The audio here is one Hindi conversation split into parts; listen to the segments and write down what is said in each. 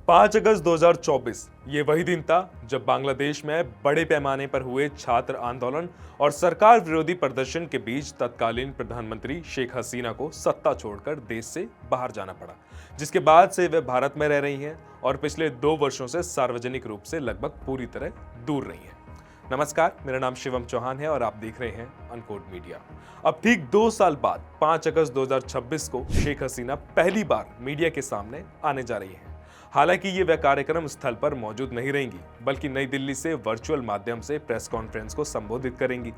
5 अगस्त 2024 ये वही दिन था जब बांग्लादेश में बड़े पैमाने पर हुए छात्र आंदोलन और सरकार विरोधी प्रदर्शन के बीच तत्कालीन प्रधानमंत्री शेख हसीना को सत्ता छोड़कर देश से बाहर जाना पड़ा, जिसके बाद से वे भारत में रह रही हैं और पिछले 2 वर्षों से सार्वजनिक रूप से लगभग पूरी तरह दूर रही हैं। नमस्कार, मेरा नाम शिवम चौहान है और आप देख रहे हैं अनकोड मीडिया। अब ठीक 2 साल बाद 5 अगस्त 2026 को शेख हसीना पहली बार मीडिया के सामने आने जा रही हैं। हालांकि ये वे कार्यक्रम स्थल पर मौजूद नहीं रहेंगी, बल्कि नई दिल्ली से वर्चुअल माध्यम से प्रेस कॉन्फ्रेंस को संबोधित करेंगी।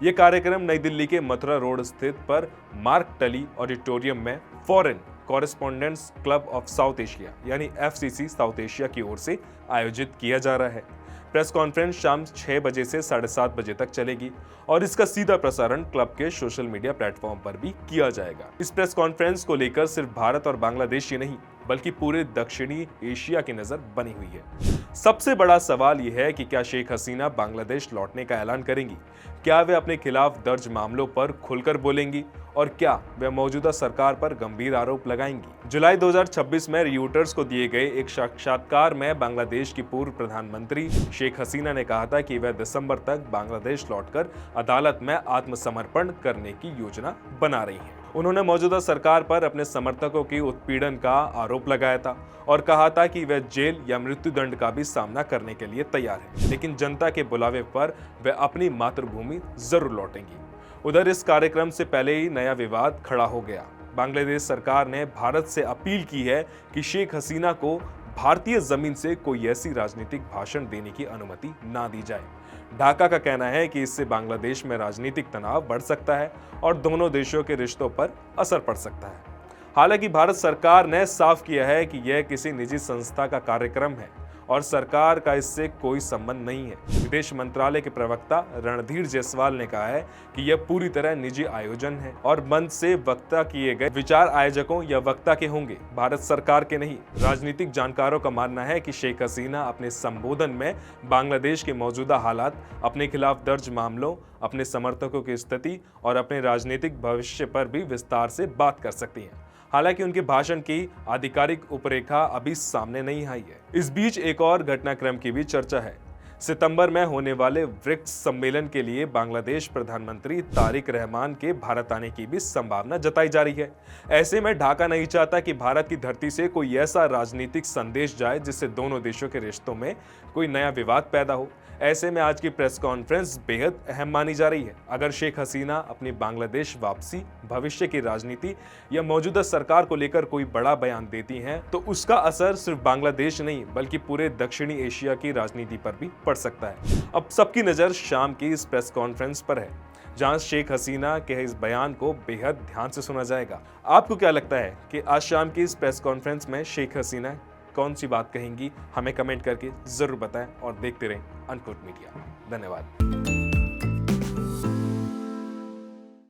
ये कार्यक्रम नई दिल्ली के मथुरा रोड स्थित पर मार्क टली ऑडिटोरियम में foreign correspondents club of South Asia यानी FCC साउथ एशिया की ओर से आयोजित किया जा रहा है। प्रेस कॉन्फ्रेंस शाम 6 बजे से 7:30 बजे तक चलेगी और इसका सीधा प्रसारण क्लब के सोशल मीडिया प्लेटफॉर्म पर भी किया जाएगा। इस प्रेस कॉन्फ्रेंस को लेकर सिर्फ भारत और बांग्लादेश ही नहीं बल्कि पूरे दक्षिणी एशिया की नजर बनी हुई है। सबसे बड़ा सवाल यह है कि क्या शेख हसीना बांग्लादेश लौटने का ऐलान करेंगी? क्या वे अपने खिलाफ दर्ज मामलों पर खुलकर बोलेंगी और क्या वे मौजूदा सरकार पर गंभीर आरोप लगाएंगी? जुलाई 2026 में रियूटर्स को दिए गए एक साक्षात्कार में बांग्लादेश की पूर्व प्रधानमंत्री शेख हसीना ने कहा था कि वे दिसंबर तक बांग्लादेश लौटकर अदालत में आत्मसमर्पण करने की योजना बना रही हैं। उन्होंने मौजूदा सरकार पर अपने समर्थकों की उत्पीड़न का आरोप लगाया था और कहा था कि वे जेल या मृत्युदंड का भी सामना करने के लिए तैयार हैं, लेकिन जनता के बुलावे पर वे अपनी मातृभूमि जरूर लौटेंगी। उधर इस कार्यक्रम से पहले ही नया विवाद खड़ा हो गया। बांग्लादेश सरकार ने भारत से अपील की है कि शेख हसीना को भारतीय जमीन से कोई ऐसी राजनीतिक भाषण देने की अनुमति ना दी जाए। ढाका का कहना है कि इससे बांग्लादेश में राजनीतिक तनाव बढ़ सकता है और दोनों देशों के रिश्तों पर असर पड़ सकता है। हालांकि भारत सरकार ने साफ किया है कि यह किसी निजी संस्था का कार्यक्रम है और सरकार का इससे कोई संबंध नहीं है। विदेश मंत्रालय के प्रवक्ता रणधीर जायसवाल ने कहा है कि यह पूरी तरह निजी आयोजन है और मंच से वक्ता किए गए विचार आयोजकों या वक्ता के होंगे, भारत सरकार के नहीं। राजनीतिक जानकारों का मानना है कि शेख हसीना अपने संबोधन में बांग्लादेश के मौजूदा हालात, अपने खिलाफ दर्ज मामलों, अपने समर्थकों की स्थिति और अपने राजनीतिक भविष्य पर भी विस्तार से बात कर सकती हैं। हालांकि उनके भाषण की आधिकारिक रूपरेखा अभी सामने नहीं आई है। इस बीच एक और घटनाक्रम की भी चर्चा है। सितंबर में होने वाले ब्रिक्स सम्मेलन के लिए बांग्लादेश प्रधानमंत्री तारिक रहमान के भारत आने की भी संभावना जताई जा रही है। ऐसे में ढाका नहीं चाहता कि भारत की धरती से कोई ऐसा राजनीतिक संदेश जाए जिससे दोनों देशों के रिश्तों में कोई नया विवाद पैदा हो। ऐसे में आज की प्रेस कॉन्फ्रेंस बेहद अहम मानी जा रही है। अगर शेख हसीना अपनी बांग्लादेश वापसी, भविष्य की राजनीति या मौजूदा सरकार को लेकर कोई बड़ा बयान देती हैं, तो उसका असर सिर्फ बांग्लादेश नहीं बल्कि पूरे दक्षिणी एशिया की राजनीति पर भी पड़ सकता है। अब सबकी नजर शाम की इस प्रेस कॉन्फ्रेंस पर है, जहां शेख हसीना के इस बयान को बेहद ध्यान से सुना जाएगा। आपको क्या लगता है कि आज शाम की इस प्रेस कॉन्फ्रेंस में शेख हसीना कौन सी बात कहेंगी? हमें कमेंट करके जरूर बताएं और देखते रहें अनकोड मीडिया। धन्यवाद।